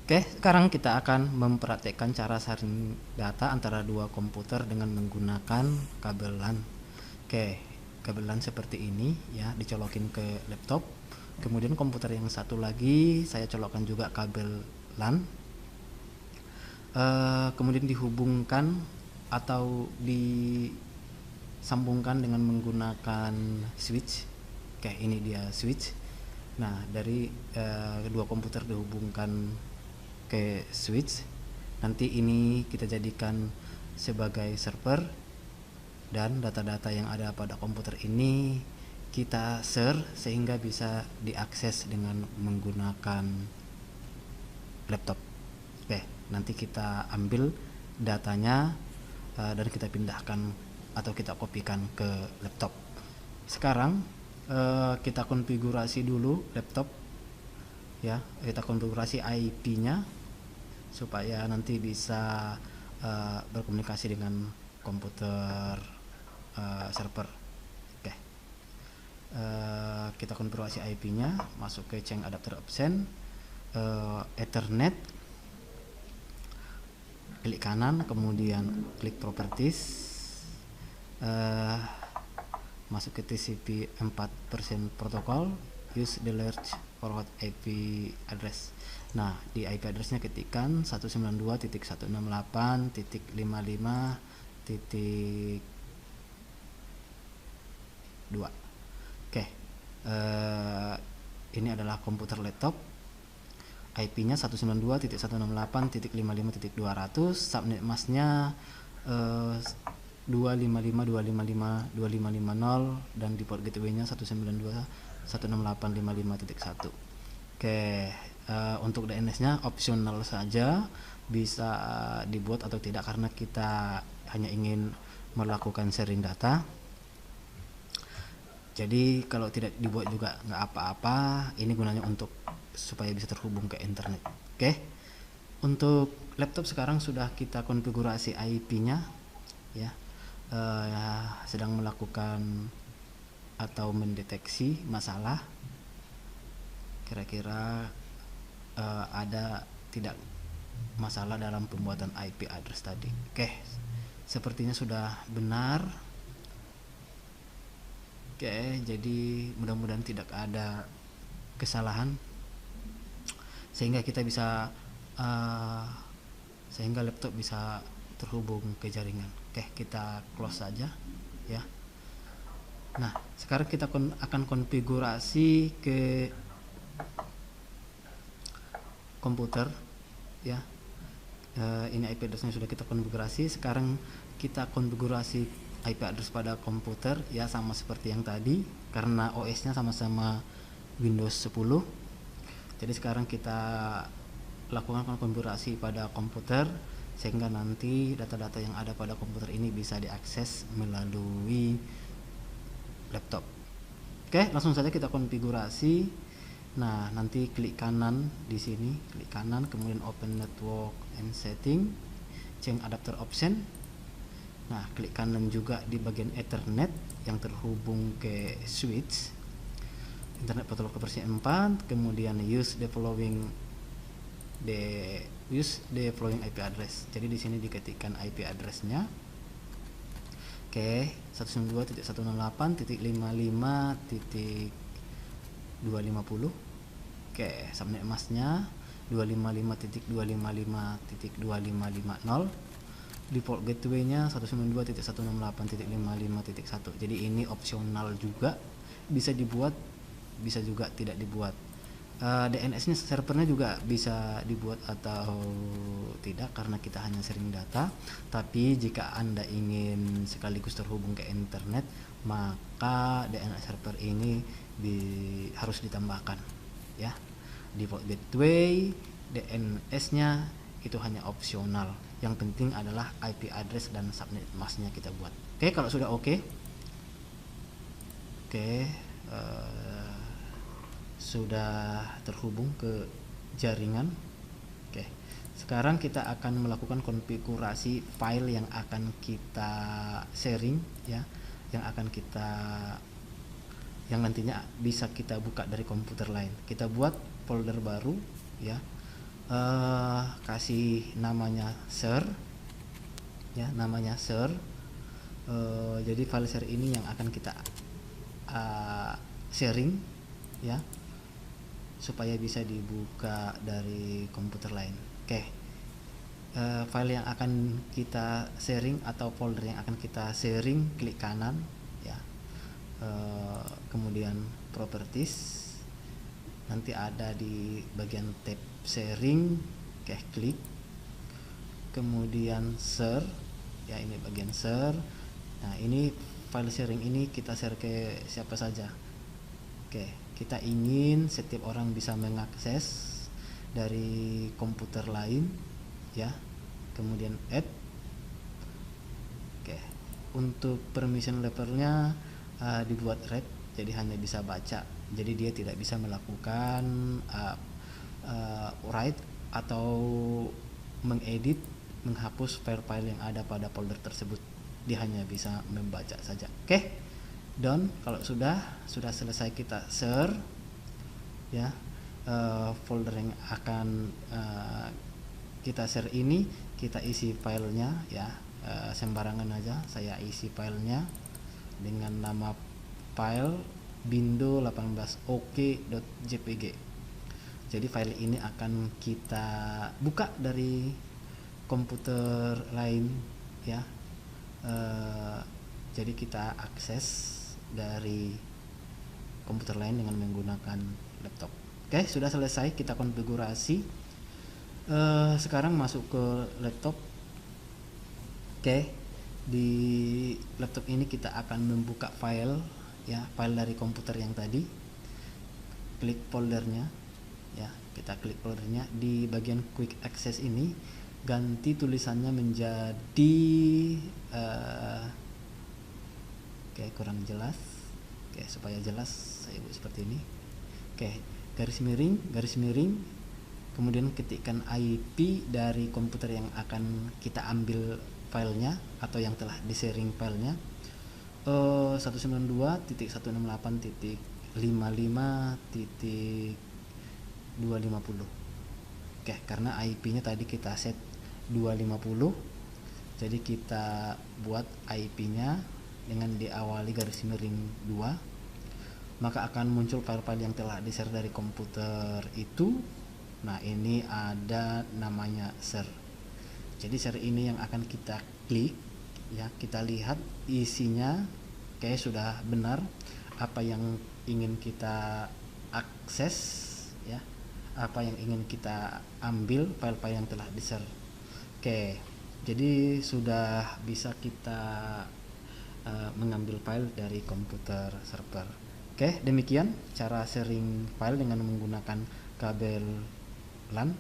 Oke, sekarang kita akan mempraktekkan cara sharing data antara dua komputer dengan menggunakan kabel LAN. Oke, kabel LAN seperti ini ya, dicolokin ke laptop. Kemudian komputer yang satu lagi saya colokkan juga kabel LAN. Kemudian dihubungkan atau disambungkan dengan menggunakan switch. Oke, ini dia switch. Nah, dari kedua komputer dihubungkan ke switch. Nanti ini kita jadikan sebagai server, dan data-data yang ada pada komputer ini kita share sehingga bisa diakses dengan menggunakan laptop. Oke, nanti kita ambil datanya dan kita pindahkan atau kita kopikan ke laptop. Sekarang kita konfigurasi dulu laptop ya, kita konfigurasi IP-nya supaya nanti bisa berkomunikasi dengan komputer server. Oke, kita konfigurasi IP-nya, masuk ke change adapter option, Ethernet, klik kanan, kemudian klik properties, masuk ke TCP 4% protokol, use the large forward IP address. Nah, di IP addressnya ketikkan 192.168.55.2. Oke, ini adalah komputer laptop. IP-nya 192.168.55.200, subnet masknya 255.255.2550, dan di port gateway-nya 192.168.55.1. Oke, untuk DNS-nya opsional saja, bisa dibuat atau tidak karena kita hanya ingin melakukan sharing data. Jadi kalau tidak dibuat juga nggak apa-apa, ini gunanya untuk supaya bisa terhubung ke internet. Oke, untuk laptop sekarang sudah kita konfigurasi IP-nya ya, sedang melakukan atau mendeteksi masalah kira-kira ada tidak masalah dalam pembuatan IP address tadi. Oke, sepertinya sudah benar. Oke, jadi mudah-mudahan tidak ada kesalahan sehingga kita bisa sehingga laptop bisa terhubung ke jaringan. Oke, kita close saja ya. Nah, sekarang kita akan konfigurasi ke komputer ya. Ini IP addressnya sudah kita konfigurasi. Sekarang kita konfigurasi IP address pada komputer ya, sama seperti yang tadi karena OS-nya sama-sama Windows 10. Jadi sekarang kita lakukan konfigurasi pada komputer sehingga nanti data-data yang ada pada komputer ini bisa diakses melalui laptop. Oke, langsung saja kita konfigurasi. Nah, nanti klik kanan di sini, klik kanan, kemudian open network and setting, change adapter option. Nah, klik kanan juga di bagian Ethernet yang terhubung ke switch, internet protokol versi 4, kemudian use the following IP address. Jadi di sini diketikkan IP addressnya. Oke, 192.168.55.250. Oke, subnet masknya 255.255.2550. Default gateway-nya 192.168.55.1. Jadi ini opsional juga, bisa dibuat, bisa juga tidak dibuat. DNS-nya servernya juga bisa dibuat atau tidak karena kita hanya sharing data. Tapi jika Anda ingin sekaligus terhubung ke internet, maka DNS server ini harus ditambahkan ya. Default gateway, DNS-nya itu hanya opsional. Yang penting adalah IP address dan subnet masknya kita buat. Oke, kalau sudah oke, sudah terhubung ke jaringan. Oke, sekarang kita akan melakukan konfigurasi file yang akan kita sharing ya, yang nantinya bisa kita buka dari komputer lain. Kita buat folder baru ya, kasih namanya share ya, namanya share. Jadi file share ini yang akan kita sharing ya, supaya bisa dibuka dari komputer lain. Oke. File yang akan kita sharing atau folder yang akan kita sharing, klik kanan ya, kemudian properties, nanti ada di bagian tab sharing, oke, klik, kemudian share ya, ini bagian share. Nah, ini file sharing ini kita share ke siapa saja. Oke, kita ingin setiap orang bisa mengakses dari komputer lain ya, kemudian add. Oke, untuk permission levelnya dibuat red, jadi hanya bisa baca, jadi dia tidak bisa melakukan write atau mengedit, menghapus file-file yang ada pada folder tersebut. Dia hanya bisa membaca saja. Oke, done. Kalau sudah selesai kita share ya, folder yang akan kita share ini kita isi filenya ya, sembarangan aja saya isi filenya dengan nama file bindo18ok.jpg. Jadi file ini akan kita buka dari komputer lain ya, jadi kita akses dari komputer lain dengan menggunakan laptop. Oke, sudah selesai kita konfigurasi. Sekarang masuk ke laptop. Oke, di laptop ini kita akan membuka file ya, file dari komputer yang tadi. Klik foldernya ya, kita klik foldernya. Di bagian quick access ini ganti tulisannya menjadi oke, kurang jelas. Oke, supaya jelas saya buat seperti ini. Oke, garis miring, kemudian ketikkan IP dari komputer yang akan kita ambil filenya atau yang telah di sharing filenya, 192.168.55.250. Oke, karena IP-nya tadi kita set 250, jadi kita buat IP-nya dengan diawali garis miring 2, maka akan muncul file-file yang telah di-share dari komputer itu. Nah, ini ada namanya share. Jadi share ini yang akan kita klik ya, kita lihat isinya. Oke, sudah benar apa yang ingin kita akses ya, apa yang ingin kita ambil, file-file yang telah di-share. Oke, jadi sudah bisa kita mengambil file dari komputer server. Oke, demikian cara sharing file dengan menggunakan kabel LAN.